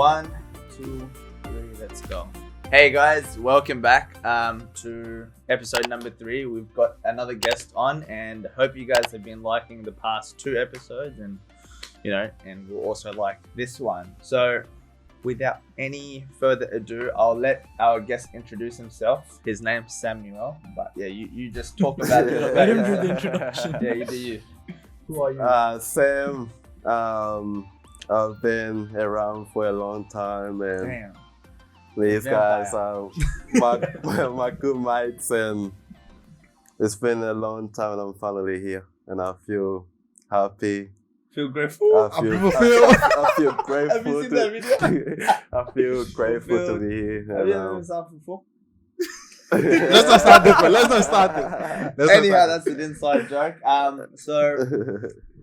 1, 2, 3, let's go. Hey guys, welcome back to episode number 3. We've got another guest on, and hope you guys have been liking the past 2 episodes, and and we'll also like this one. So without any further ado, I'll let our guest introduce himself. His name's Samuel, but yeah, you just talk about it a little bit. I didn't do the introduction. Yeah, you do you. Who are you? Sam. I've been around for a long time, and Damn. these guys are my good mates, and it's been a long time, and I'm finally here, and I feel happy. Feel grateful? I feel grateful. Have you seen that video? I feel grateful to be here. Have you ever been before? Let's not start this. Let's not start this. Anyhow, that's an inside joke. So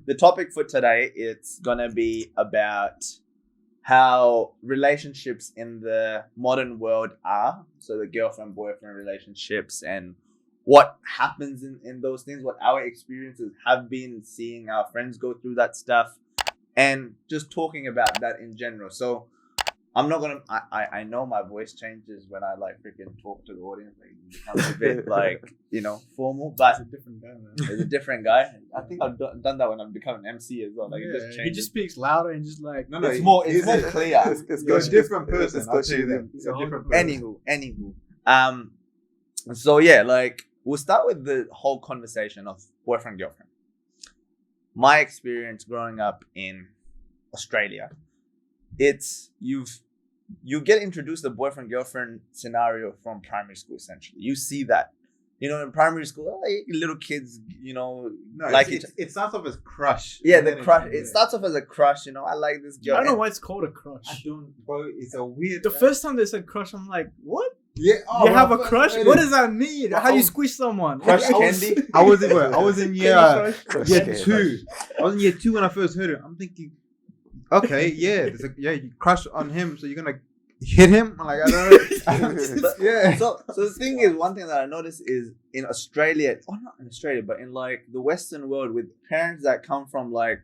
the topic for today, it's gonna be about how relationships in the modern world are. So the girlfriend-boyfriend relationships and what happens in those things, what our experiences have been seeing our friends go through that stuff, and just talking about that in general. So I'm not gonna. I know my voice changes when I like freaking talk to the audience. Like it becomes a bit formal. But It's a different guy, man. it's a different guy. I think I've done that when I've become an MC as well. Like it just He changes. just speaks louder and just like It's more clear. It's You're a different person. It's I'll tell you that. coaching. He's a different person. Anywho. So yeah, like we'll start with the whole conversation of boyfriend girlfriend. My experience growing up in Australia, it's you get introduced to boyfriend girlfriend scenario from primary school. Essentially, you see that in primary school, like, little kids, No, like it starts off as crush. yeah, And the then crush. It starts off as a crush. I like this girl. I don't know and- why it's called a crush. I don't, bro. It's a weird. The first time they said crush, I'm like, what? yeah, You have a crush? What does that mean? But How do you I- squish someone? Crush I was- candy? I was in year Crush year candy. 2. I was in year 2 when I first heard it. I'm thinking, okay, yeah, you crush on him, so you're gonna hit him. I'm like, I don't know. But- Yeah. So the thing is, one thing that I noticed is in Australia, or not in Australia, but in like the Western world, with parents that come from like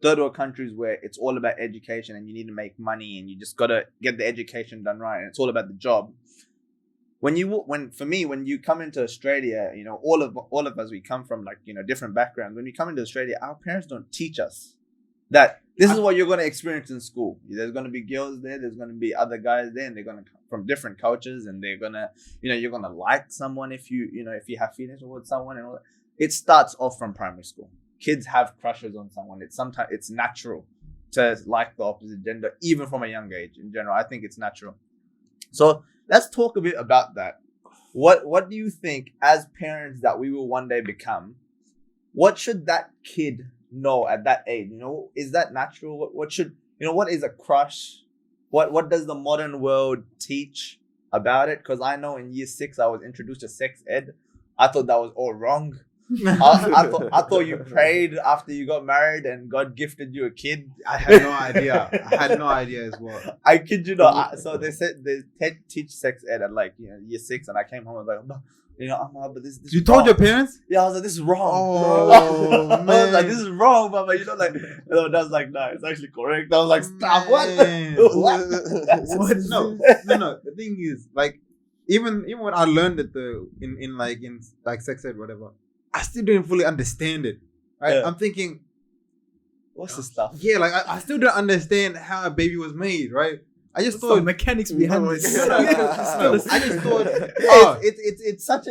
third world countries where it's all about education and you need to make money and you just gotta get the education done right and it's all about the job. When you come into Australia, all of us, we come from like different backgrounds. When we come into Australia, our parents don't teach us that this is what you're going to experience in school. There's going to be girls there. There's going to be other guys there, and they're going to come from different cultures, and they're going to, you're going to like someone if you have feelings towards someone and all that. It starts off from primary school. Kids have crushes on someone. It's natural to like the opposite gender, even from a young age. In general, I think it's natural. So let's talk a bit about that. What do you think, as parents that we will one day become? What should that kid know at that age? Is that natural? What should what is a crush? What does the modern world teach about it? Because I know in year 6 I was introduced to sex ed. I thought that was all wrong. I thought you prayed after you got married and God gifted you a kid. I had no idea. I had no idea as well. I kid you not. So they said they teach sex ed at like year 6, and I came home and was like, but this You is told wrong. your parents? Yeah, I was like, this is wrong. Oh, I was man. like, this is wrong, Mama. That's like, no, it's actually correct. I was like, stop. What? Man. What? No. The thing is, like, even when I learned it in sex ed, whatever, I still didn't fully understand it. Right? Yeah. I'm thinking, What's the stuff? yeah, like I still don't understand how a baby was made, right? I just What's the thought mechanics behind this? I just thought, It's such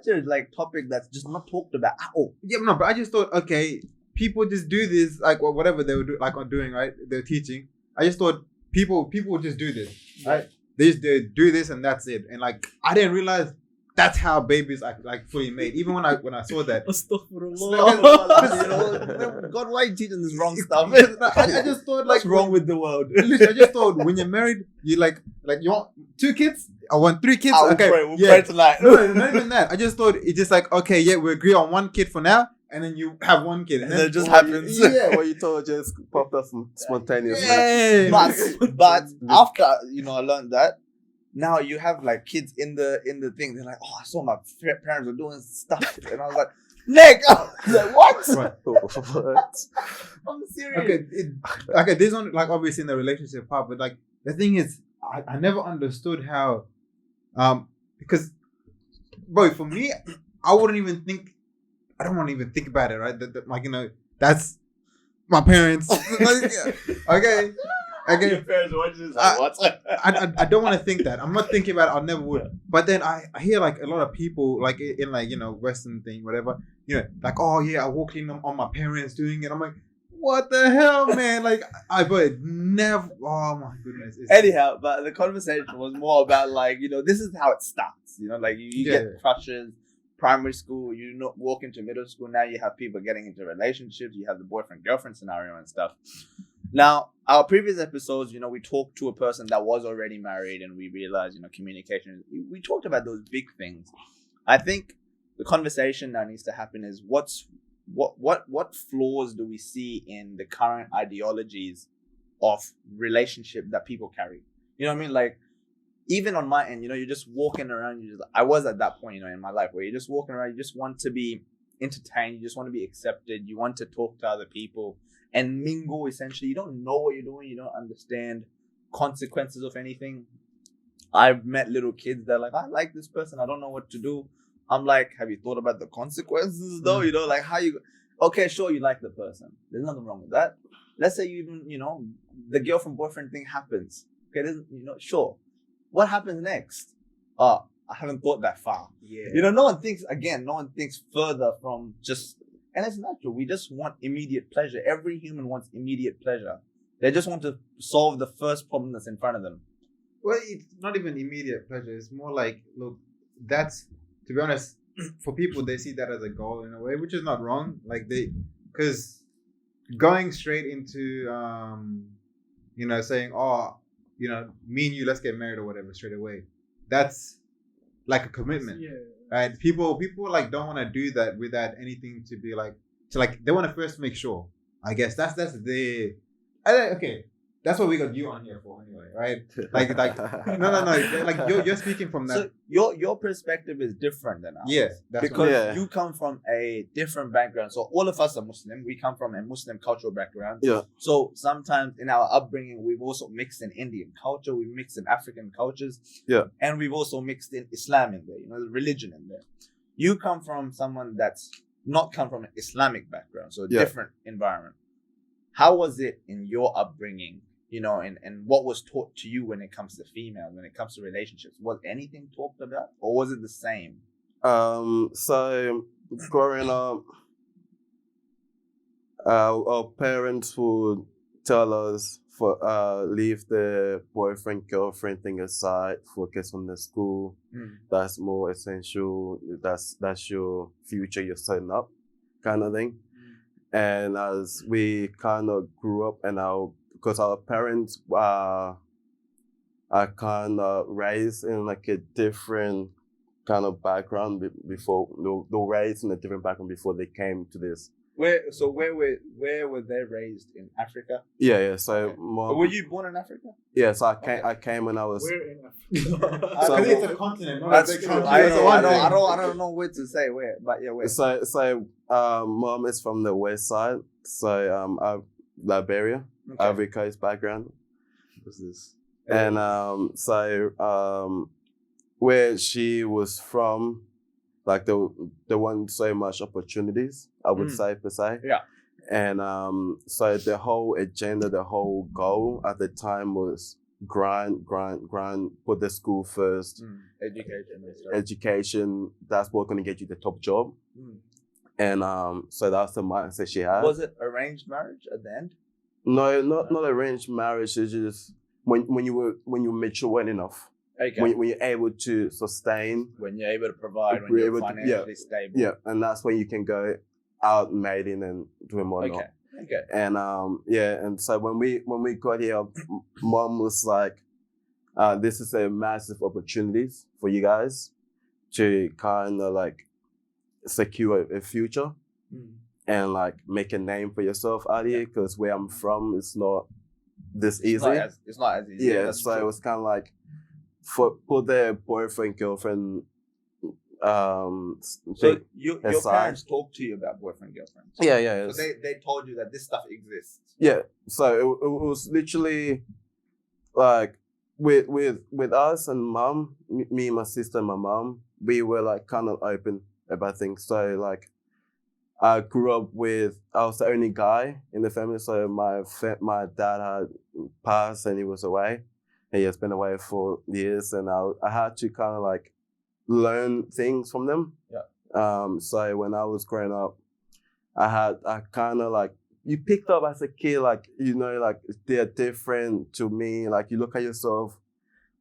a like topic that's just not talked about at all. yeah, no, but I just thought, okay, people just do this, like whatever they would do, like are doing, right? They're teaching. I just thought people would just do this, right? They do this and that's it. And like I didn't realize that's how babies are like fully made. Even when I saw that, Astaghfirullah. God, why are you teaching this wrong stuff? I just thought like What's wrong with the world? Literally, I just thought when you're married, you like you want 2 kids? I want 3 kids. We'll Okay, pray tonight. No, not even that. I just thought it's just like, okay, yeah, we agree on 1 kid for now, and then you have 1 kid, And then it just What happens. what you told just popped up spontaneously. Yeah. But after I learned that, now you have like kids in the thing. They're like, oh, I saw my parents were doing stuff, and I was like, Nick, I was like, what? What? I'm serious. Okay, there's only like obviously in the relationship part, but like the thing is, I never understood how, because, bro, for me, I wouldn't even think. I don't want to even think about it, right? Like, you know, that's my parents. Okay. Your parents watching this, like, what? I don't want to think that. I'm not thinking about it. I never would. But then I hear like a lot of people like in like, you know, Western thing, whatever, you know, like, oh yeah, I walked in on my parents doing it. I'm like, what the hell, man? Like, but never. Oh my goodness. Anyhow, but the conversation was more about like, you know, this is how it starts. You know, like you get crushes. Primary school, you know, walk into middle school. Now you have people getting into relationships. You have the boyfriend girlfriend scenario and stuff. Now, our previous episodes, you know, we talked to a person that was already married, and we realized, you know, communication. We talked about those big things. I think the conversation that needs to happen is what flaws do we see in the current ideologies of relationship that people carry? You know what I mean? Like, even on my end, you know, you're just walking around. I was at that point, you know, in my life where you're just walking around. You just want to be entertained. You just want to be accepted. You want to talk to other people and mingle. Essentially, you don't know what you're doing. You don't understand consequences of anything. I've met little kids that are like, I like this person. I don't know what to do. I'm like, have you thought about the consequences though? You know, like how you. Okay, sure, you like the person. There's nothing wrong with that. Let's say you even, you know, the girlfriend boyfriend thing happens. Okay, you know, sure. What happens next? I haven't thought that far. Yeah. You know, no one thinks further from just, and it's natural. We just want immediate pleasure. Every human wants immediate pleasure. They just want to solve the first problem that's in front of them. Well, it's not even immediate pleasure. It's more like, look, that's, to be honest, for people, they see that as a goal in a way, which is not wrong. Like because going straight into, you know, saying, oh, you know, me and you, let's get married or whatever straight away. That's like a commitment, right? People like don't want to do that without anything to be like, they want to first make sure. I guess that's okay. That's what we got you on here for anyway, right? Like no. Like you're speaking from that. So your perspective is different than ours. Yeah, that's because you come from a different background. So all of us are Muslim. We come from a Muslim cultural background. Yeah. So sometimes in our upbringing, we've also mixed in Indian culture. We've mixed in African cultures. Yeah. And we've also mixed in Islam in there. You know, the religion in there. You come from someone that's not come from an Islamic background, so a different environment. How was it in your upbringing? You know, and what was taught to you when it comes to females, when it comes to relationships? Was anything talked about, or was it the same? So growing up, our parents would tell us leave the boyfriend girlfriend thing aside, focus on the school. That's more essential. That's your future you're setting up, kind of thing. And as we kind of grew up, and because our parents are kind of raised in like a different kind of background before they were raised in a different background before they came to this. Where were they raised in Africa? Yeah. So were you born in Africa? Yeah, so I came when I was. Where in Africa? So it's a continent. That's true. I don't know where to say where, but yeah, where. So mom is from the west side. So Liberia. Okay. Ivory Coast background. What's this? And where she was from, like there weren't so much opportunities, I would say per se. Yeah. And so the whole agenda, the whole goal at the time was grind, put the school first. Education, that's what's gonna get you the top job. And so that's the mindset she had. Was it arranged marriage at the end? No, not arranged marriage. It's just when you mature enough. Okay. When you're able to sustain. When you're able to provide, when you're financially stable. Yeah, and that's when you can go out mating and doing whatnot. Okay. And and so when we got here, mom was like, this is a massive opportunities for you guys to kind of like secure a future. And like make a name for yourself out here, because where I'm from, it's not this easy. It's not as easy. Yeah, so it was kind of like put the boyfriend girlfriend. So your parents talked to you about boyfriend girlfriend. Yeah. So they told you that this stuff exists. Yeah, so it was literally like with us and mom, me, my sister, and my mom, we were like kind of open about things. So like, I grew up I was the only guy in the family. So my dad had passed and he was away. He has been away for years, and I had to kind of like learn things from them. Yeah. So when I was growing up, I kind of like, you picked up as a kid, like, like they're different to me. Like you look at yourself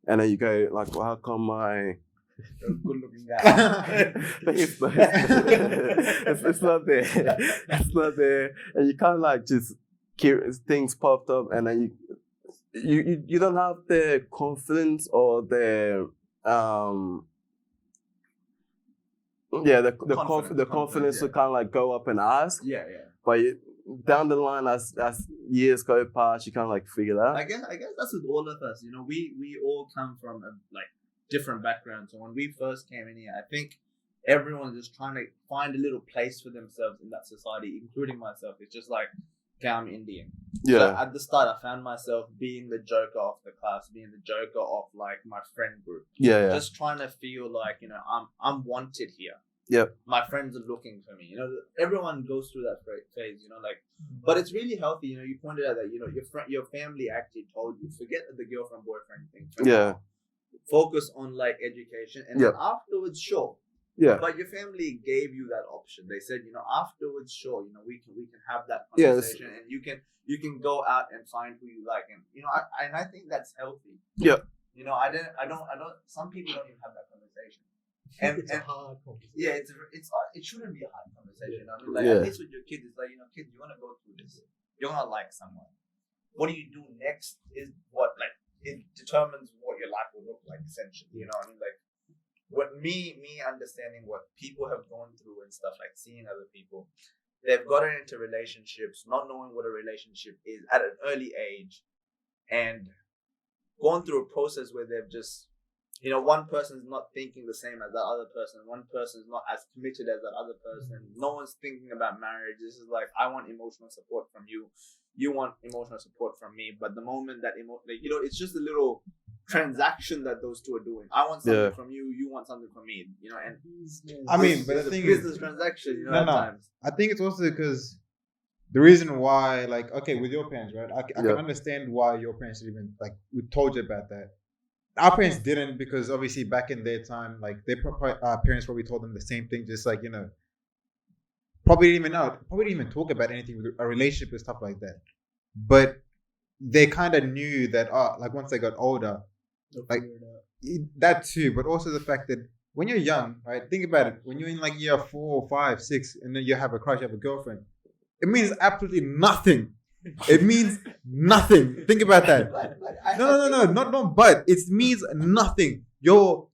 and then you go like, well, how come my good looking guy. it's not there. It's not there. And you kind of like just things popped up, and then you don't have the confidence or the the confidence to kind of like go up and ask. Yeah. But down the line, as years go past, you kind of like figure that. I guess that's with all of us. We all come from like different backgrounds. So when we first came in here, I think everyone's just trying to find a little place for themselves in that society, including myself. It's just like, okay, I'm Indian. Yeah. So at the start, I found myself being the joker of the class, being the joker of like my friend group. Yeah. Just trying to feel like, I'm wanted here. Yep. My friends are looking for me. Everyone goes through that phase. But it's really healthy. You pointed out that your family actually told you, forget the girlfriend boyfriend thing. Focus on like education, and then afterwards, sure. Yeah. But your family gave you that option. They said, afterwards, sure, we can have that conversation, and you can go out and find who you like, and I think that's healthy. Yeah. I don't. Some people don't even have that conversation. And It's a hard conversation. Yeah, it shouldn't be a hard conversation. I mean, like at least with your kids, it's like, kids, you're gonna go through this. You're gonna like someone. What do you do next is what it determines what your life will look like, essentially. I mean, like, what me understanding what people have gone through and stuff, like seeing other people, they've gotten into relationships, not knowing what a relationship is at an early age, and gone through a process where they've just, one person is not thinking the same as that other person. One person is not as committed as that other person. No one's thinking about marriage. This is like, I want emotional support from you. You want emotional support from me. But the moment that it's just a little transaction that those two are doing. I want something from you. You want something from me. And I mean, but the thing is, business transaction. at times. I think it's also because the reason why, like, okay, with your parents, right? I can understand why your parents even like we told you about that. Our parents didn't, because obviously back in their time, like their parents probably told them the same thing, just like probably didn't even talk about anything with a relationship and stuff like that. But they kind of knew that like once they got older, like that too. But also the fact that when you're young, right? Think about it. When you're in like year 4, 5, 6, and then you have a crush, you have a girlfriend, it means absolutely nothing. It means nothing. Think about that. No, not but. It means nothing. You're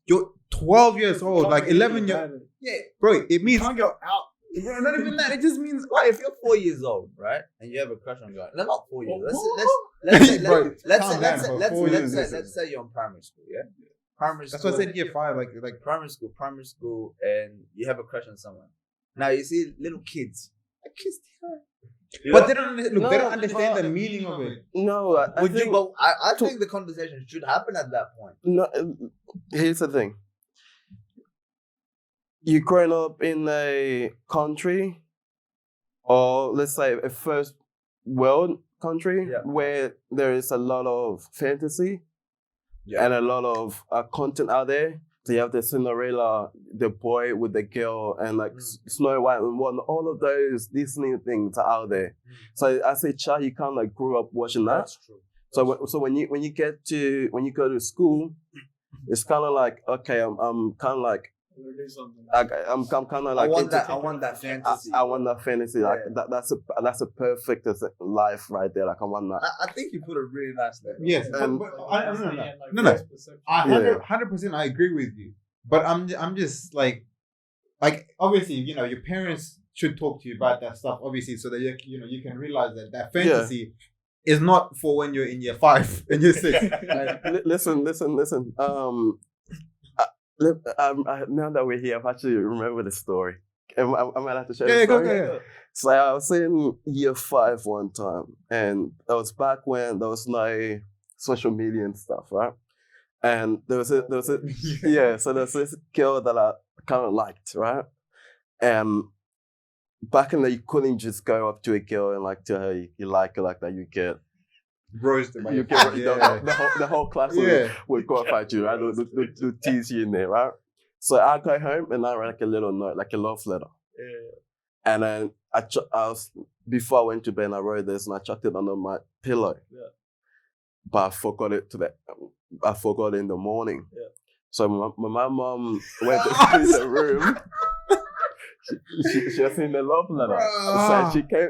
12 years old, like 11 years. Yeah, bro. It means can't go out. Bro, not even that. It just means if you're 4 years old, right, and you have a crush on a girl, no, not 4 years. Let's say you're in primary school, yeah. Primary school. That's what I said. Year 5, like primary school, and you have a crush on someone. Now you see little kids. I kissed her. But they don't look. They don't understand the meaning of it. No, I think the conversation should happen at that point. No, here's the thing. You growing up in a country, or let's say a first world country, where there is a lot of fantasy and a lot of content out there. So you have the Cinderella, the boy with the girl, and like Snow White and whatnot. All of those Disney things are out there. So as a child, you kind of like grew up watching that. That's true. So when you go to school, it's kind of like, okay, I'm kind of like, I'm kind of like, I want that fantasy. I want that fantasy. Like that's a perfect life right there. Like I want that. I think you put it really nice there. Yes, no. 100%. I agree with you, but I'm just like obviously your parents should talk to you about that stuff, obviously, so that you can realize that fantasy is not for when you're in year 5 and year 6. Listen. Now that we're here, I've actually remember the story. I might have to share the story. Go. So I was in year 5 one time, and that was back when there was no social media and stuff, right? And there was a so there's this girl that I kind of liked, right? And back in the day, you couldn't just go up to a girl and like tell her you like her like that. You get roasted. The whole class would go fight you, right? They'll tease you in there, right? So I go home and I write like a little note, like a love letter. Yeah. And then before I went to bed, I wrote this and I chucked it under my pillow. Yeah. But I forgot it in the morning. Yeah. So when my mom went to the room, she was in the love letter. So she came.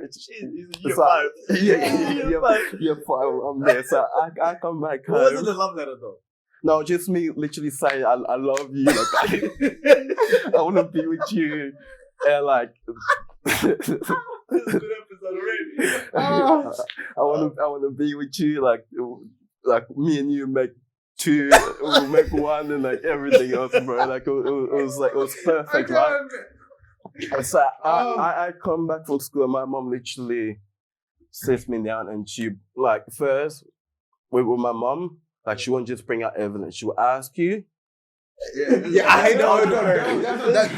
Year 5. I'm there. So I come back home. What was in the love letter though? No, just me literally saying I love you. Like, I want to be with you, and like. This is a good episode already. I want to be with you, like me and you make two, we'll make one, and like everything else, bro. Like it was perfect, right? So I come back from school, and my mom literally sits me down, and she like first with my mom, like she won't just bring out evidence. She will ask you. Yeah, I know. That's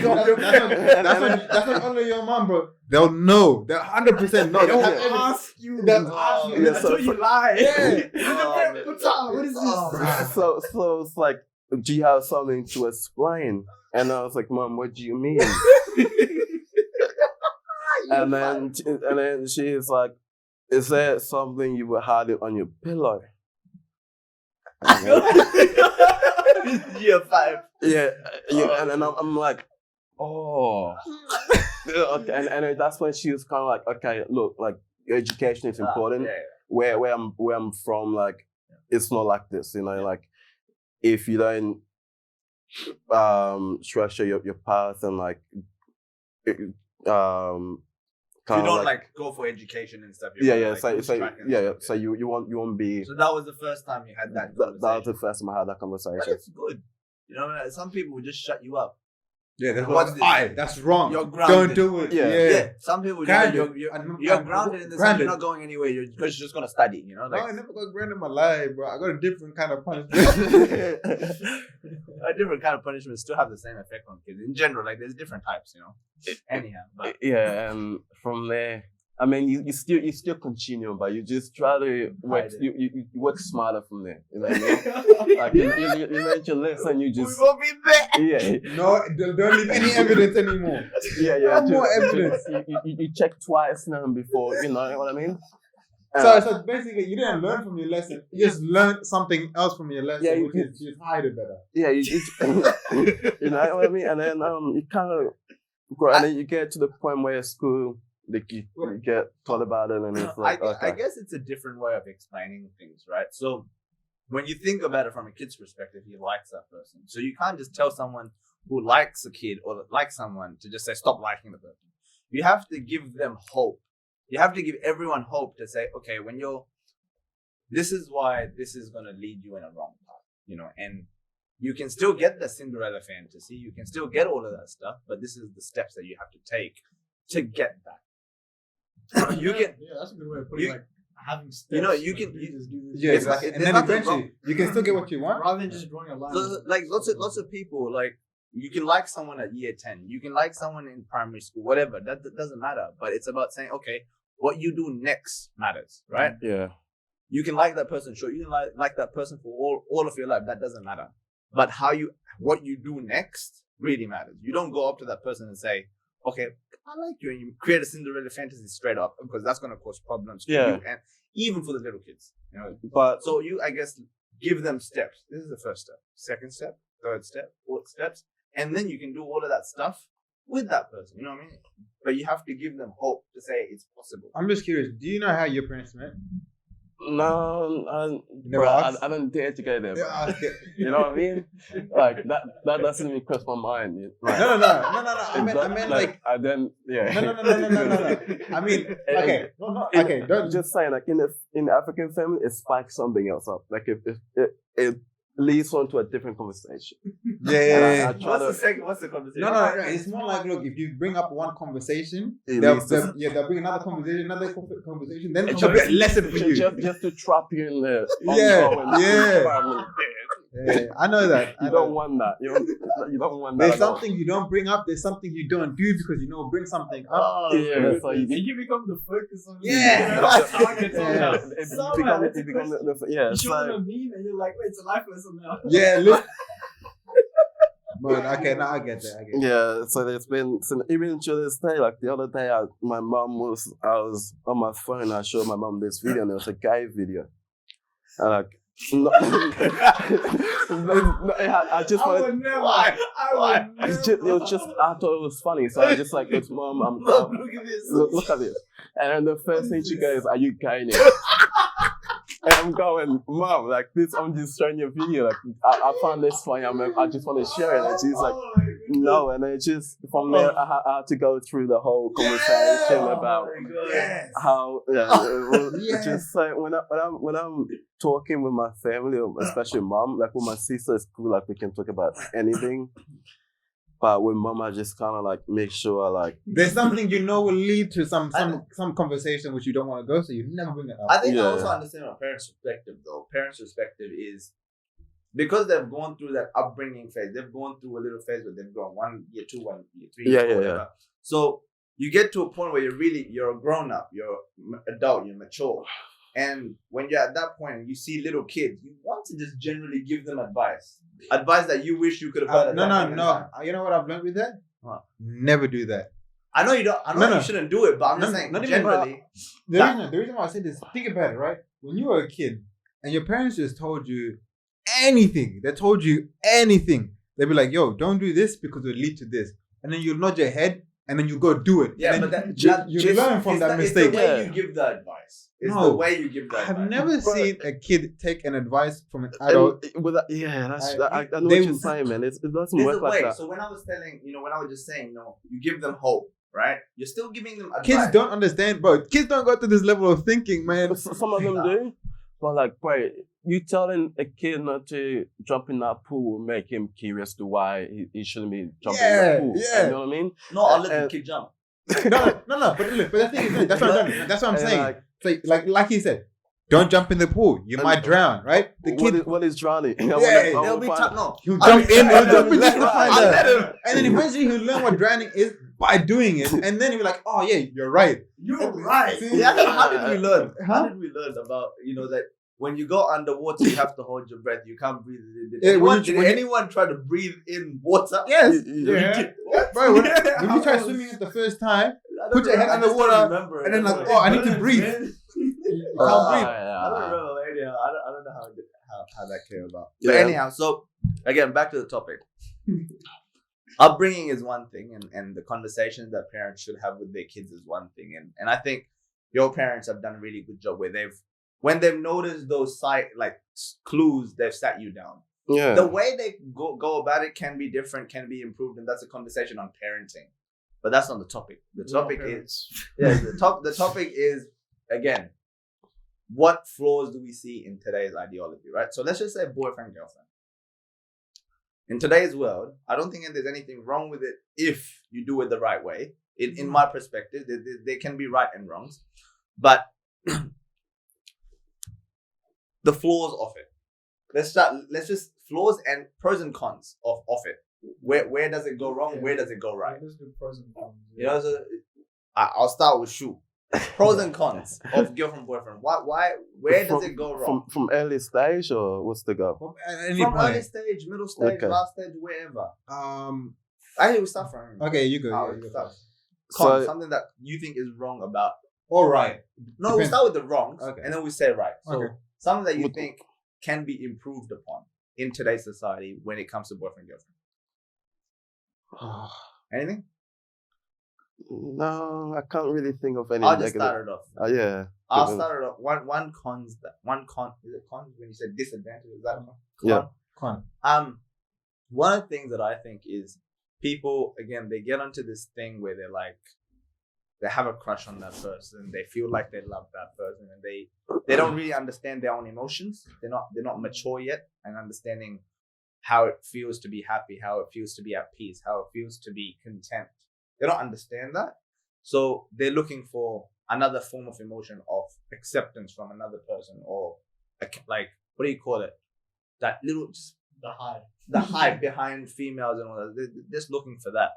not only your mom, bro. They'll know. They'll 100% know. They'll ask you. They'll ask you. Yeah, so you lie. Yeah. What is this? So it's like, do you have something to explain? And I was like, Mom, what do you mean? and then she's like, is there something you were hiding on your pillow? Year 5. Yeah, and then I'm like, oh. Okay, and that's when she was kind of like, okay, look, like your education is important. Where I'm from, like, it's not like this, you know, like if you don't structure your path and like you don't like go for education and stuff. So you won't be. So that was the first time you had that. That was the first time I had that conversation. That's good. You know, some people would just shut you up. Yeah, that's wrong. You're grounded. Don't do it. Yeah. Some people you're grounded in the sense you're not going anywhere. You're just gonna study. You know, like, no, I never got grounded in my life, bro. I got a different kind of punishment. A different kind of punishment still have the same effect on kids in general. Like there's different types, you know. Anyhow, but. Yeah, and from there, I mean, you still continue, but you just try to work. You work smarter from there. You know what I mean? Like you learn your lesson. You just. We will be there. Yeah. No, don't leave any evidence anymore. Yeah. No more evidence. You check twice now before. You know what I mean? So basically, you didn't learn from your lesson. You just learned something else from your lesson, which is just hide it better. Yeah, you know what I mean? And then you kind of grow, and then you get to the point where school, like you get taught about it, and it's like, I guess it's a different way of explaining things, right? So when you think about it from a kid's perspective, he likes that person. So you can't just tell someone who likes a kid or likes someone to just say, stop liking the person. You have to give them hope. You have to give everyone hope to say, okay, this is why this is going to lead you in a wrong path, you know, and you can still get the Cinderella fantasy. You can still get all of that stuff, but this is the steps that you have to take to get that. That's a good way of putting it. Like having steps. You know, you can. Exactly. And then eventually, you can still get what you want. Rather than just drawing a line. Like lots of people, like, you can like someone at year 10. You can like someone in primary school, whatever. That doesn't matter. But it's about saying, okay, what you do next matters, right? Yeah. You can like that person, sure. You can like that person for all of your life. That doesn't matter. But what you do next really matters. You don't go up to that person and say, okay, I like you, and you create a Cinderella fantasy straight up, because that's going to cause problems for you and even for the little kids. You know. But so you, I guess, give them steps. This is the first step. Second step, third step, fourth steps. And then you can do all of that stuff with that person, you know what I mean? But you have to give them hope to say it's possible. I'm just curious, do you know how your parents met? No, I don't dare to go there. You know what I mean? Like that doesn't even cross my mind. Like, no. I meant like I then No. I mean, okay, okay. Don't just say like in the African family, it spikes something else up. Like if leads on to a different conversation. Yeah. I try to, What's the conversation? No. It's more like, look, if you bring up one conversation, It they'll leads to- bring another conversation, then it's a bit lesson for you. just to trap you in there. Yeah, ongoing yeah. environment. Yeah, I know that. You don't want that. You don't want that. There's at all. something you don't bring up. There's something you don't do because you know bring something up. Yeah, so And you become the focus of Yeah. the target Yeah. somehow. It Somehow, become, it's a it become question. yeah. You show them So a meme and you're like, wait, it's a life lesson now. Yeah, look. But okay, now I get that. yeah, so there's been even to this day. Like the other day, I was on my phone. I showed my mom this video, and it was a guy video, and like. No, I just wanted. would never. Why? I would It never. was just, I thought it was funny, so I just like, it's mom, Look at this. look at this. And then the first thing she goes, are you gaining? And I'm going, mom, like this, I'm just showing you a video. Like, I found this funny, I just want to share it. And she's like, Oh my goodness. no. And then just from there, I had to go through the whole conversation about how, Yes. just like when I'm talking with my family, especially mom, like with my sister, it's cool, like we can talk about anything. But with mom, I just kind of like make sure like There's something you know will lead to some conversation which you don't want to go, so you never bring it up. I think I Yeah. also understand from parents' perspective, though. Parents' perspective is because they've gone through that upbringing phase. They've gone through a little phase where they've gone 1 year, 2, 1 year, 3 years, Yeah, whatever. So you get to a point where you're a grown up, you're adult, you're mature, and when you're at that point and you see little kids, you want to just generally give them advice that you wish you could have heard. at that point in time. No. You know what I've learned with that? What? Never do that. I know you don't. I know No. you shouldn't do it, but I'm just saying not even generally. The reason why I say this, think about it, right? When you were a kid and your parents just told you anything, they'd be like, yo, don't do this because it'll lead to this. And then you nod your head and then you go do it. Yeah, and but then that you learn from that mistake. It's the way you give the advice. It's No. the way you give the advice. I've never But- seen a kid take an advice from an adult. I know they what you're will- saying, man. It doesn't There's work a way. like that. So when I was telling, when I was just saying, you give them hope, right? You're still giving them advice. Kids don't understand, bro. Kids don't go to this level of thinking, man. Some of them do, but like, bro, you telling a kid not to jump in that pool will make him curious to why he shouldn't be jumping in Yeah, the pool. yeah. You know what I mean? No, I'll let the And- kid jump. No. But look, but the thing is, that's what I'm doing. That's what I'm And saying. Like he said, don't jump in the pool. You might drown, right? The kid, what is drowning? They'll be tough. No, he'll jump in. He'll jump in just to find I'll out. let him. And then eventually he'll learn what drowning is by doing it. And then he'll be like, oh yeah, you're right. You're right. See? Yeah, how did we learn? Huh? How did we learn about that when you go underwater you have to hold your breath, you can't breathe it in? Did anyone try to breathe in water? Yes. Yeah. Bro, when you try swimming it the first time, put your head I just underwater, don't remember it. and then like, oh, I need to breathe. You can't breathe. I don't remember. Anyhow, I don't know how that came about. But Yeah. anyhow, so again, back to the topic. Upbringing is one thing, and the conversations that parents should have with their kids is one thing. And I think your parents have done a really good job where when they've noticed those clues, they've sat you down. Yeah. The way they go about it can be different, can be improved, and that's a conversation on parenting. But that's not the topic. The topic is the topic is, again, what flaws do we see in today's ideology, right? So let's just say boyfriend, girlfriend. In today's world, I don't think there's anything wrong with it if you do it the right way. In my perspective, there can be right and wrongs, but the flaws of it. Let's just flaws and pros and cons of it. Where does it go wrong? Yeah. Where does it go right? Let's do pros and cons. So I'll start with Shu. Pros and cons of girlfriend boyfriend. Why? Where does it go wrong? From early stage or what's the go? At any From early point. stage, middle stage, Okay. last stage, wherever. I think we start from. Okay, you go. Oh, Yeah, you go start. first. Cons, So- something that you think is wrong about. All right. No, we Depends. start with the wrongs, Okay. and then we say right. So Okay. something that you What- think can be improved upon in today's society when it comes to boyfriend girlfriend. Anything? No, I can't really think of any I'll just negative. start it off. Yeah. I'll Good. start it off. One con is it cons when you said disadvantage? Is that one? Yeah. Come on. One of the things that I think is people, again, they get onto this thing where they're like, they have a crush on that person. They feel like they love that person, and they don't really understand their own emotions. They're not mature yet and understanding how it feels to be happy, how it feels to be at peace, how it feels to be content. They don't understand that. So they're looking for another form of emotion of acceptance from another person, or like, what do you call it? That little, just the hype behind females and all that. They're just looking for that.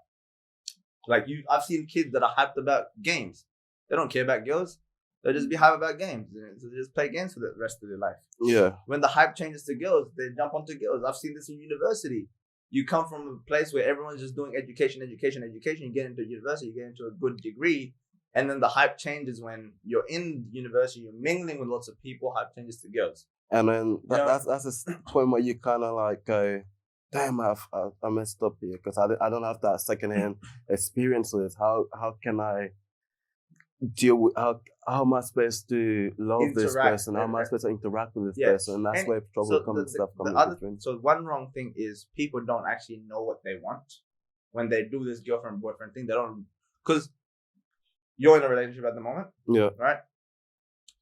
Like I've seen kids that are hyped about games. They don't care about girls. They'll just be hyped about games. So they just play games for the rest of their life. Yeah. When the hype changes to girls, they jump onto girls. I've seen this in university. You come from a place where everyone's just doing education. You get into university, you get into a good degree, and then the hype changes when you're in university. You're mingling with lots of people. Hype changes to girls. And then that's a point where you kind of like go, damn, I messed up here because I don't have that secondhand experience with it. How can I deal with how am I supposed to love this person? How am I supposed to interact with this person? And that's where trouble comes. So one wrong thing is people don't actually know what they want when they do this girlfriend boyfriend thing. They don't, because you're in a relationship at the moment, right?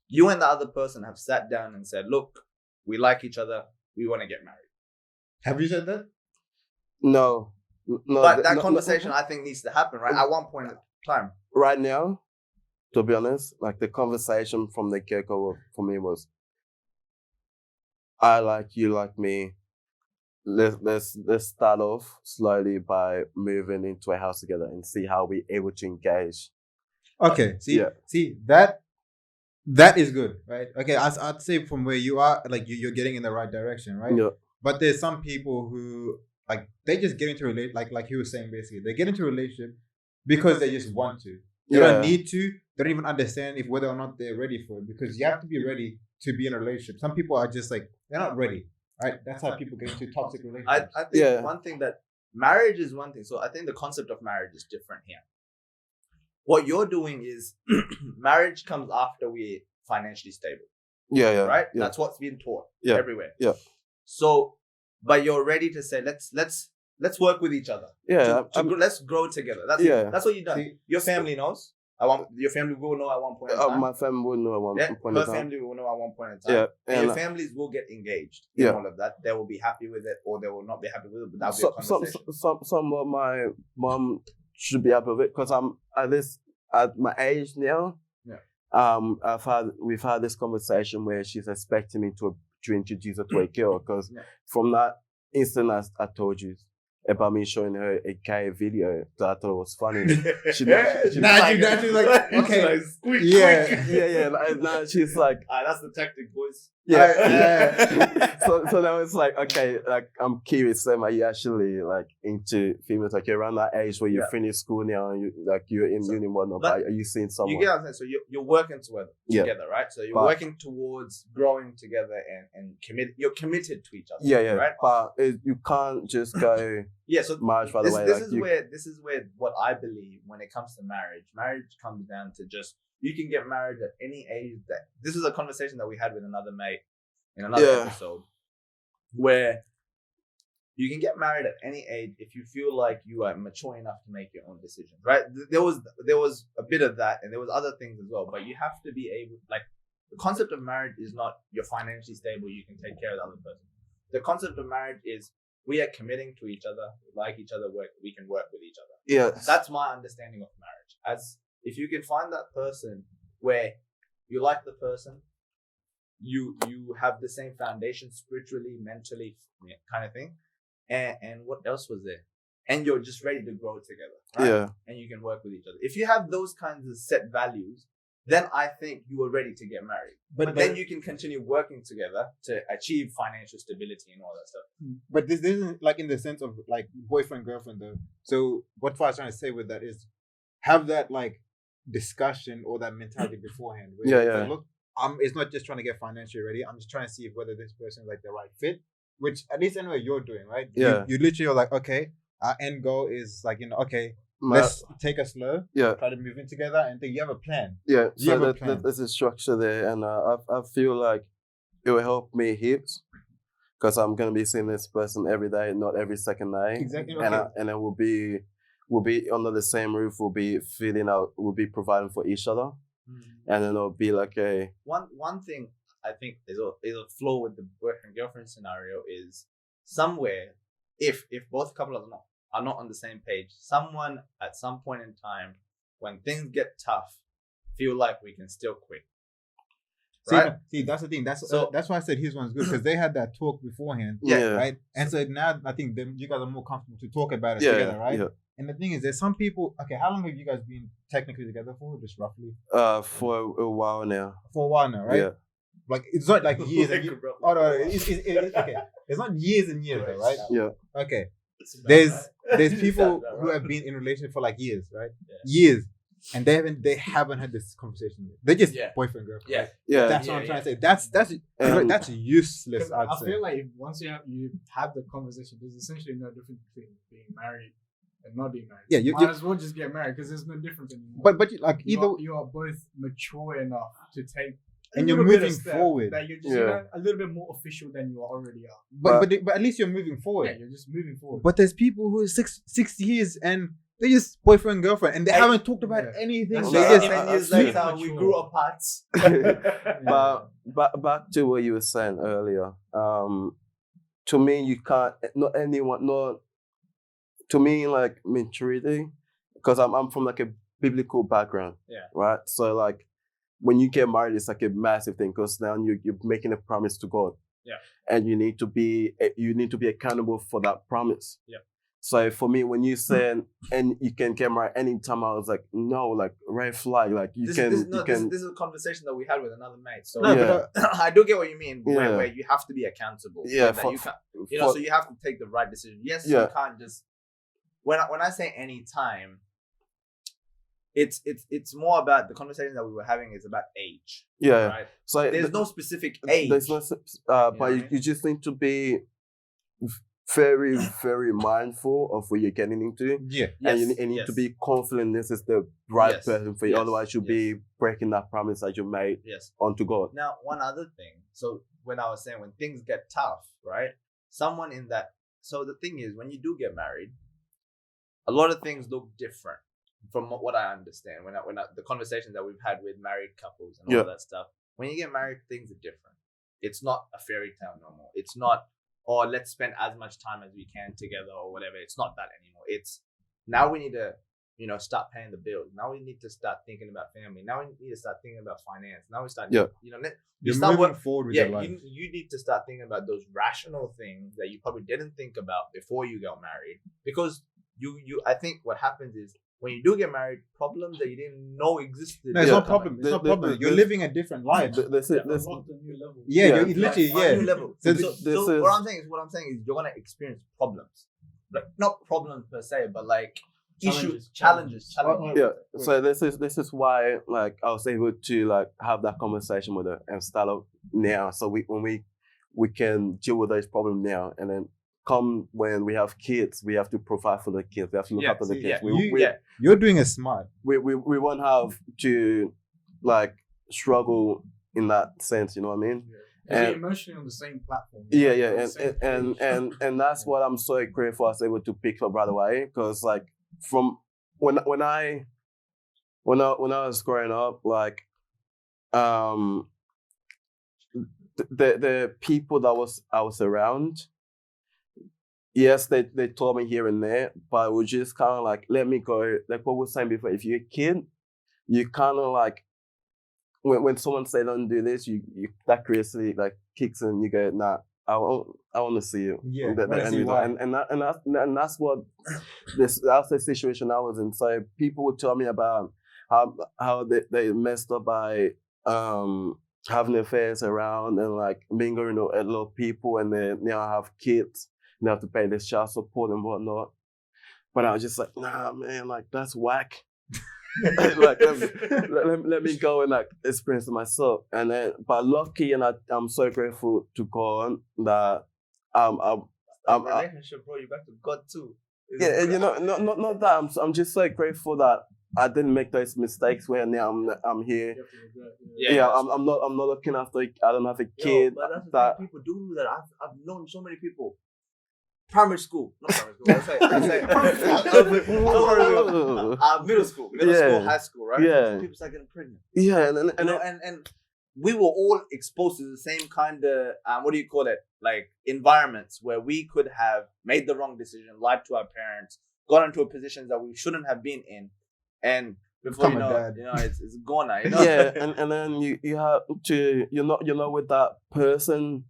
You and the other person have sat down and said, look, we like each other, we want to get married. Have you said that? No. But that conversation I think needs to happen, right? At one point in time. Right now, to be honest, like the conversation from the get-go for me was, I like you, like me. Let's start off slowly by moving into a house together and see how we're able to engage. Okay, see that is good, right? Okay, I'd say from where you are, like you're getting in the right direction, right? Yeah. But there's some people who like they just get into like he was saying basically, they get into a relationship because they just want to. They don't need to. They don't even understand if whether or not they're ready for it, because you have to be ready to be in a relationship. Some people are just like they're not ready, right? That's how people get into toxic relationships. I think one thing that marriage is one thing. So I think the concept of marriage is different here. What you're doing is marriage comes after we're financially stable. Yeah. Right? Yeah. That's what's being taught everywhere. Yeah. So, but you're ready to say, let's work with each other. Yeah. Let's grow together. That's what you've done. Your family knows. Your family will know at one point in time. My family will know at one point in time. Her family will know at one point in time. Yeah. And your families will get engaged in all of that. They will be happy with it, or they will not be happy with it, but that'll be a conversation. Some of my mom should be happy with it because I'm at my age now. Yeah. We've had this conversation where she's expecting me to introduce her to a girl because from that instant I told you about me showing her a gay video that I thought was funny. She's like, okay, yeah. Now she's like, that's the tactic, boys. Yeah. So now it's like, okay, like I'm curious, Sam, are you actually like into females? Like you're around that age where you finish school now, and you're in uni and whatnot, but are you seeing someone? You get what I'm saying? So you're working together, right? So you're working towards growing together and you're committed to each other. Yeah, right? But you can't just go. So marriage, by the way. This is where what I believe when it comes to marriage. Marriage comes down to just, you can get married at any age. This is a conversation that we had with another mate in another episode, where you can get married at any age if you feel like you are mature enough to make your own decisions, right? There was a bit of that, and there was other things as well, but you have to be able, like, the concept of marriage is not you're financially stable, you can take care of the other person. The concept of marriage is we are committing to each other, we like each other, we can work with each other. Yeah. That's my understanding of marriage. As if you can find that person where you like the person, you have the same foundation spiritually, mentally, kind of thing. And what else was there? And you're just ready to grow together, right? Yeah. And you can work with each other. If you have those kinds of set values, then I think you are ready to get married. But then you can continue working together to achieve financial stability and all that stuff. But this isn't like in the sense of like boyfriend, girlfriend though. So what I was trying to say with that is have that like discussion or that mentality beforehand. Like, look, it's not just trying to get financially ready. I'm just trying to see whether this person is like the right fit, which at least anyway you're doing, right? Yeah. You literally are like, okay, our end goal is like, okay, let's take it slow. Yeah. Try to move in together and think you have a plan. Yeah. So there's a structure there, and I feel like it will help me heaps because I'm gonna be seeing this person every day, not every second day. Exactly. And it will be we'll be under the same roof, we'll be providing for each other, and then it'll be like a one thing I think is a flaw with the boyfriend girlfriend scenario is somewhere if both couples are not on the same page, someone at some point in time when things get tough feel like we can still quit. Right? See, that's the thing. That's why I said his one's good because they had that talk beforehand, right? And so now I think you guys are more comfortable to talk about it together, right? Yeah. And the thing is, there's some people. Okay, how long have you guys been technically together for? Just roughly. For a while now. For a while now, right? Yeah. Like it's not like years and years. Oh no, okay. It's not years and years, though, right? Yeah. Okay. There's people who have been in a relationship for like years, right? Yeah. Years. And they haven't had this conversation yet. They're just boyfriend girlfriend. Yeah. That's what I'm trying to say. That's useless. I feel like once you have the conversation, there's essentially no difference between being married and not being married. Yeah, you might as well just get married because there's no difference anymore. But you are both mature enough to take. And you're moving forward. That you're just a little bit more official than you already are. But at least you're moving forward. Yeah, you're just moving forward. But there's people who are 6 years and they're just boyfriend girlfriend and they haven't talked about anything. They just 10 years later we grew apart. But back to what you were saying earlier. To me, you can't. Not anyone. Not to me, like maturity, because I'm from like a biblical background. Yeah. Right. So like, when you get married, it's like a massive thing because now you're making a promise to God. Yeah. And you need to be accountable for that promise. Yeah. So for me, when you said and you can get married anytime, I was like, no, like red flag, like this is a conversation that we had with another mate. So I do get what you mean, where you have to be accountable. Yeah, so you have to take the right decision. Yes, you can't just when I say any time. It's more about the conversation that we were having is about age. Yeah. Right. So there's no specific age. There's no, but you just need to be very, very mindful of what you're getting into. Yeah. And you need to be confident this is the right person for you. Otherwise, you'll be breaking that promise that you made onto God. Now, one other thing. So when I was saying when things get tough, right? Someone in that. So the thing is, when you do get married, a lot of things look different. From what I understand, when the conversations that we've had with married couples and all that stuff, when you get married, things are different. It's not a fairy tale no more. It's not, let's spend as much time as we can together or whatever. It's not that anymore. It's now we need to, start paying the bills. Now we need to start thinking about family. Now we need to start thinking about finance. Now we start, you're moving forward with your life. You need to start thinking about those rational things that you probably didn't think about before you got married, because I think what happens is, when you do get married, problems that you didn't know existed. No, it's not problem. It's not problem. You're living a different life. You're literally, new level. So what I'm saying is you're gonna experience problems, like not problems per se, but like challenges. Yeah. So this is why like I was able to like have that conversation with her and start up now. So when we can deal with those problems now, and then come when we have kids, we have to provide for the kids. We have to look after the kids. You're doing it smart. We won't have to like struggle in that sense. You know what I mean? And you're emotionally on the same platform. And that's what I'm so grateful I was able to pick up right away, because like from when I was growing up, like the people that I was around. Yes, they told me here and there, but it was just kind of like, let me go. Like what we were saying before, if you're a kid, you kind of like, when someone say don't do this, you that curiosity like kicks in. You go, nah, I want to see you. Yeah, and that's what that's the situation I was in. So people would tell me about how they messed up by having affairs around and like mingling with a lot of people, and then now have kids. And have to pay this child support and whatnot. But I was just like, nah, man, like that's whack. Like let me go and like experience it myself. And then, but lucky, and I'm so grateful to God that relationship brought you back to God too. Not that I'm just so grateful that I didn't make those mistakes where now I'm here. I'm not looking after. I don't have a kid. But that's the thing, people do that. I've known so many people. primary school. Not primary school. Let's say middle school, high school, right? Yeah. People start getting pregnant. Yeah, And we were all exposed to the same kind of what do you call it? Like environments where we could have made the wrong decision, lied to our parents, got into positions that we shouldn't have been in, and before you know, it's gone now. You know? Yeah, and then you have to you're not with that person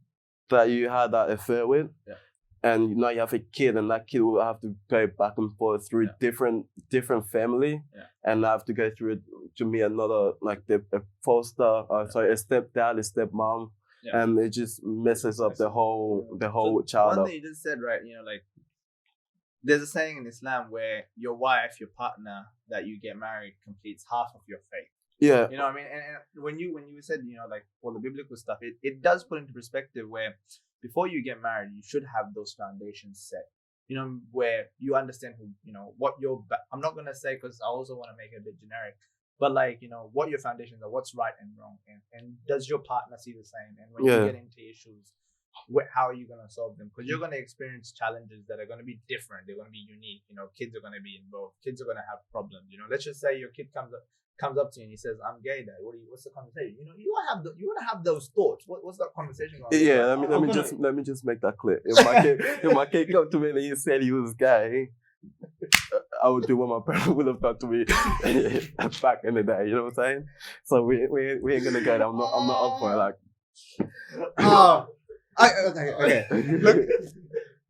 that you had that affair with. Yeah. And now you have a kid, and that kid will have to go back and forth through different family, and have to go through to meet another like a foster, sorry, a stepdad, a stepmom, and it just messes up the whole child. One thing you just said, right? You know, like there's a saying in Islam where your wife, your partner that you get married, completes half of your faith. Yeah, you know what I mean. And when you said, you know, like all the biblical stuff, it does put into perspective where before you get married, you should have those foundations set. You know, where you understand who, you know, what your I'm not gonna say because I also want to make it a bit generic, but like, you know, what your foundations are, what's right and wrong, and does your partner see the same? And when you get into issues, how are you gonna solve them? Because you're gonna experience challenges that are gonna be different. They're gonna be unique. You know, kids are gonna be involved. Kids are gonna have problems. You know, let's just say your kid comes up to you and he says, "I'm gay, Dad." What's the conversation? You know, you wanna have those thoughts. What's that conversation going? Yeah, let me just make that clear. If my kid come to me and he said he was gay, I would do what my parents would have done to me back in the day. You know what I'm saying? So we ain't gonna go there. I'm not up for it. Like, okay. Look,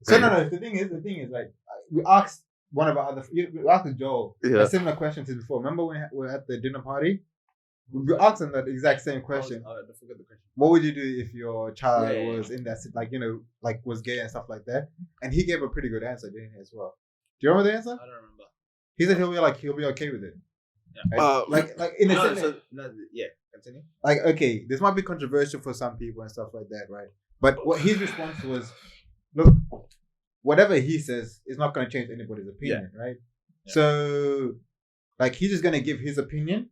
so no. The thing is, like, we asked one of our other, we asked Joel a similar question to before. Remember when we were at the dinner party? We asked him that exact same question. I forgot the question. What would you do if your child was in that, like, you know, like was gay and stuff like that? And he gave a pretty good answer, didn't he, as well? Do you remember the answer? I don't remember. He said he'll be okay with it. Yeah. Like in a sense. Continue. Like, okay, this might be controversial for some people and stuff like that, right? But what his response was, look, whatever he says is not going to change anybody's opinion, right? Yeah. So, like, he's just going to give his opinion,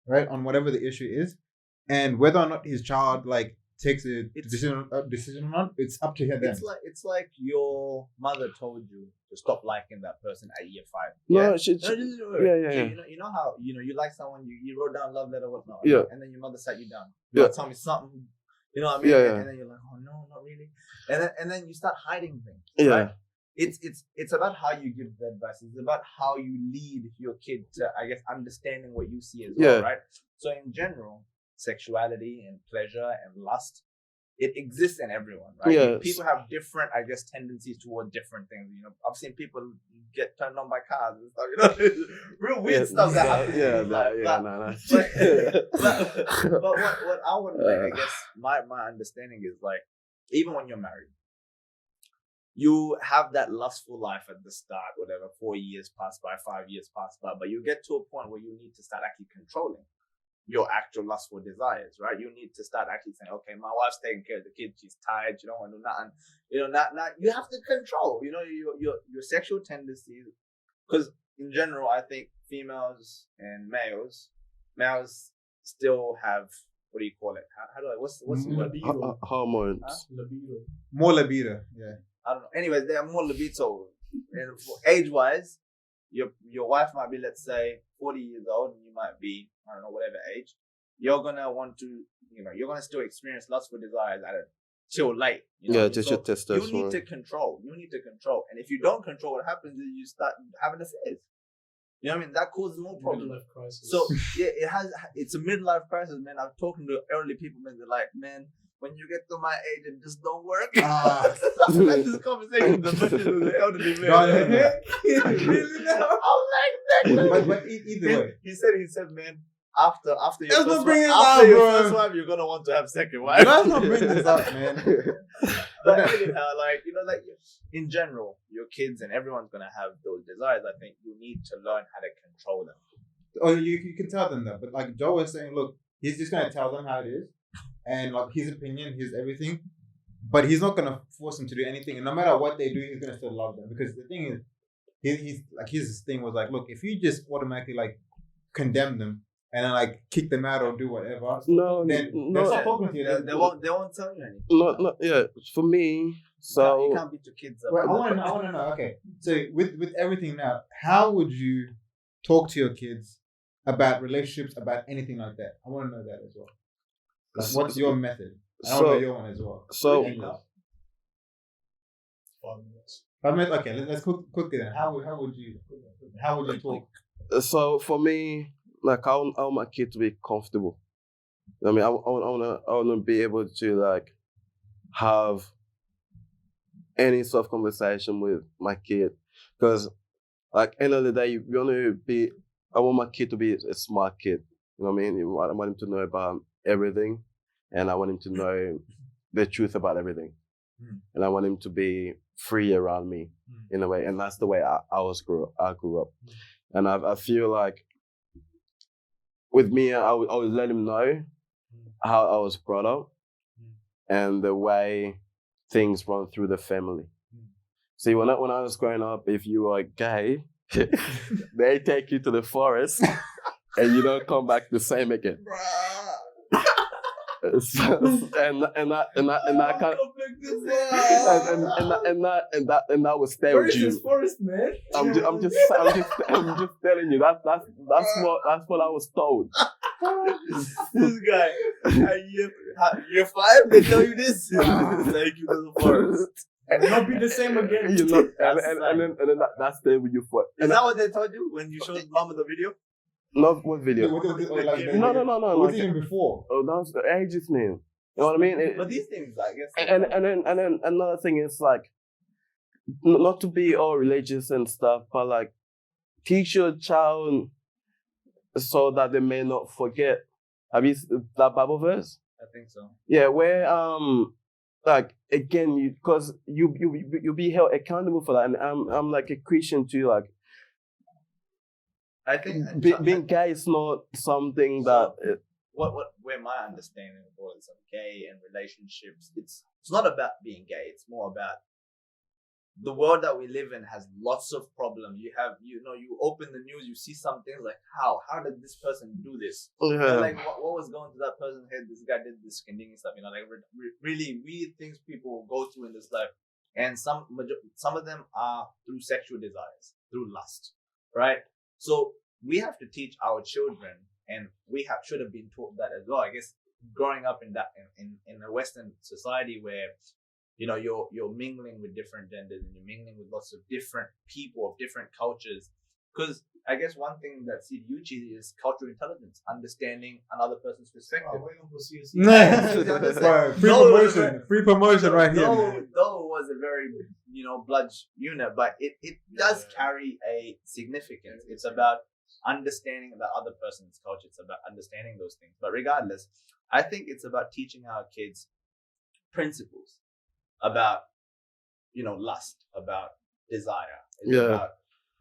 right, on whatever the issue is, and whether or not his child like takes a decision or not, it's up to him. It's like your mother told you to stop liking that person at year 5. No, yeah. You know how you like someone, you wrote down love letter, whatnot, and then your mother sat you down. Tell me something. You know what I mean? And then you're like, oh no, not really. And then you start hiding things. Yeah. Right? It's about how you give the advice. It's about how you lead your kid to, I guess, understanding what you see as well, right? So in general, sexuality and pleasure and lust, it exists in everyone, right? Yes. People have different, I guess, tendencies toward different things. You know, I've seen people get turned on by cars and stuff. You know, real weird stuff that happens. But what I want to like, I guess, my understanding is like, even when you're married, you have that lustful life at the start, whatever, 4 years pass by, 5 years pass by, but you get to a point where you need to start actually controlling your actual lustful desires, right? You need to start actually saying, okay, my wife's taking care of the kids, she's tired, you don't want to do nothing. You know, not you have to control, you know, your sexual tendencies. Because in general, I think females and males still have, what do you call it? How do I, what's the word? Hormones. Libido. More libido, yeah. I don't know. Anyways, they are more libido. And age-wise, your wife might be, let's say, 40 years old, and you might be, I don't know, whatever age. You're gonna want to, you know, you're gonna still experience lustful desires till late. You know? Yeah, just your testosterone. You need to control. And if you don't control, what happens is you start having affairs. You know what I mean? That causes more problems. Midlife crisis. So yeah, it's a midlife crisis, man. I'm talking to elderly people, man. They're like, man, when you get to my age, it just don't work. Like this conversation with the elderly man. Really now? I'm like, but either way, he said, man, after your let's first wife, you're gonna want to have second wife. Let's not bring this up, man. But anyhow, like, you know, like in general, your kids and everyone's gonna have those desires. I think you need to learn how to control them. Oh, you can tell them that, but like Joe was saying, look, he's just gonna tell them how it is, and like his opinion, his everything, but he's not gonna force them to do anything. And no matter what they do, he's gonna still love them, because the thing is, he's like, his thing was like, look, if you just automatically like condemn them and then like kick them out or do whatever, then they'll stop talking to you. They won't tell you anything. Yeah. For me, So you can't beat your kids up. Wait, I want to know. Okay, so with everything now, how would you talk to your kids about relationships, about anything like that? I want to know that as well. Like, what's your method? I want to know your one as well. So 5 minutes. 5 minutes. Okay, let's quickly then. How would you talk? so for me, like I want my kid to be comfortable. I mean, I wanna be able to like have any sort of conversation with my kid, because like end of the day, you want to be. I want my kid to be a smart kid. You know what I mean? I want him to know about everything, and I want him to know the truth about everything, and I want him to be free around me in a way, and that's the way I grew up, and I feel like with me, I would let him know how I was brought up and the way things run through the family. See, when I was growing up, if you were gay, they take you to the forest and you don't come back the same again. So, and that will stay with you. Where is this forest, man? I'm just telling you. That's what I was told. This guy, you're 5. They tell you this. Thank you to the forest. And it'll not be the same again. You know, and then that's stay with you for. Is that what they told you when you showed mom the video? Not what video? No. No. Was it even before? Oh, that was the ages, man. You know what I mean? But these things, I guess. And then another thing is like, not to be all religious and stuff, but like, teach your child so that they may not forget. Have you that Bible verse? I think so. Yeah, where like again, because you be held accountable for that, and I'm like a Christian too, like. I think Being gay is not something that. Where my understanding was of gay and relationships, it's not about being gay. It's more about the world that we live in has lots of problems. You open the news, you see some things like how did this person do this? Yeah. Like what was going through that person's head? This guy did this conditioning stuff. Like really weird things people go through in this life, and some of them are through sexual desires, through lust, right? So we have to teach our children, and we should have been taught that as well. I guess growing up in a Western society where you're mingling with different genders and you're mingling with lots of different people of different cultures. Because I guess one thing that CDU is cultural intelligence, understanding another person's perspective. Free promotion right here. Though it was a very bludge unit, but it does carry a significance. It's about understanding the other person's culture. It's about understanding those things. But regardless, I think it's about teaching our kids principles about lust, about desire, about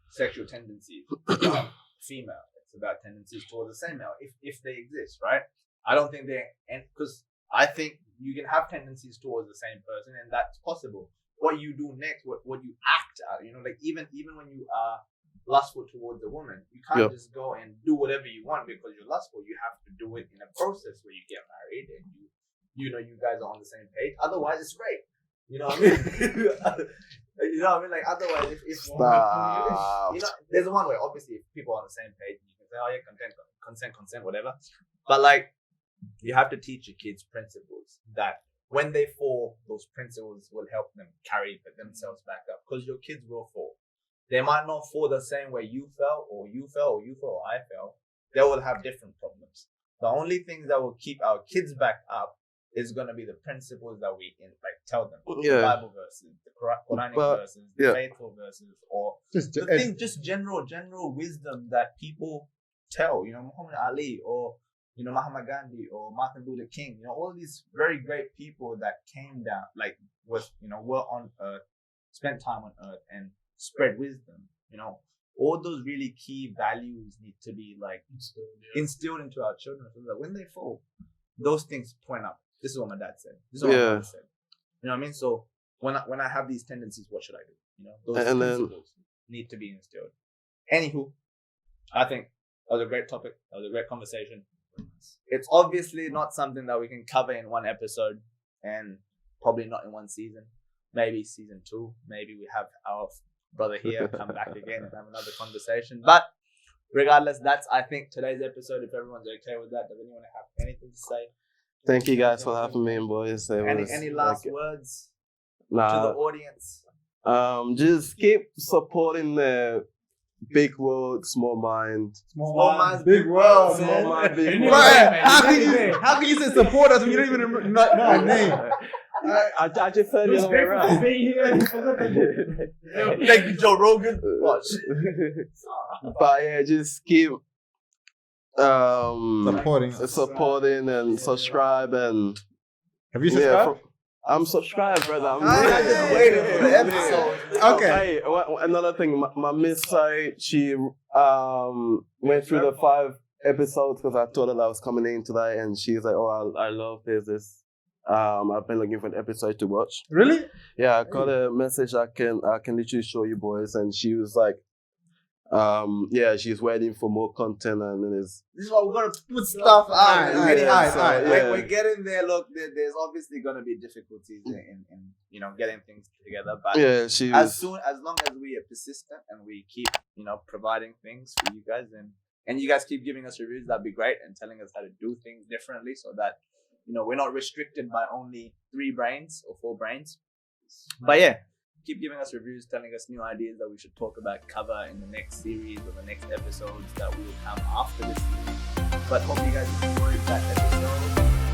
sexual tendencies, about female. It's about tendencies towards the same male if they exist, right? I don't think because I think you can have tendencies towards the same person, and that's possible. What you do next, what you act out, like even when you are lustful towards a woman, you can't just go and do whatever you want because you're lustful. You have to do it in a process where you get married and you guys are on the same page. Otherwise, it's rape. You know what I mean? You know what I mean? Like otherwise, if there's one way. Obviously, if people are on the same page, you can say, "Oh yeah, consent, whatever." But like, you have to teach your kids principles that when they fall, those principles will help them carry themselves back up. Because your kids will fall. They might not fall the same way you fell, or you fell, or I fell. They will have different problems. The only things that will keep our kids back up is going to be the principles that we tell them. The Bible verses, the Quranic verses, the faithful verses, or just general wisdom that people tell. Muhammad Ali, or Mahatma Gandhi, or Martin Luther King. All these very great people that came down, were on earth, spent time on earth, and spread wisdom. All those really key values need to be instilled into our children so that when they fall, those things point up. This is what my dad said. This is what my mother said. You know what I mean? So when I have these tendencies, what should I do? Those principles need to be instilled. Anywho, I think that was a great topic. That was a great conversation. It's obviously not something that we can cover in one episode and probably not in one season. maybe season 2. Maybe we have our brother here come back again and have another conversation. But regardless, that's I think today's episode. If everyone's okay with that, does anyone have anything to say? Thank you guys for having me, boys. Any last words to the Nah, audience? just keep supporting the big world, small mind. Small minds, big world, Small man. mind, big Anyway, world. man, How can you say support us when you don't even know our name? I just heard the other way around. Thank you, Joe Rogan. Watch. But yeah, just keep Supporting. and subscribe and Have you subscribed? I'm subscribed, brother. I'm I just waited for the episode. Okay. Hey, another thing, my miss side, she went through the 5 episodes because I told her that I was coming in today, and she's like, "Oh, I love this. I've been looking for an episode to watch." Really? Yeah, I got a message I can literally show you boys, and she was like, she's waiting for more content, and it's This is why we're gonna put stuff out. Alright. We're getting there. Look, there's obviously gonna be difficulties in getting things together. But she as long as we are persistent and we keep providing things for you guys, and you guys keep giving us reviews, that'd be great, and telling us how to do things differently so that we're not restricted by only 3 brains or 4 brains. But yeah, keep giving us reviews, telling us new ideas that we should talk about, cover in the next series or the next episodes that will come after this series. But hope you guys enjoyed that episode.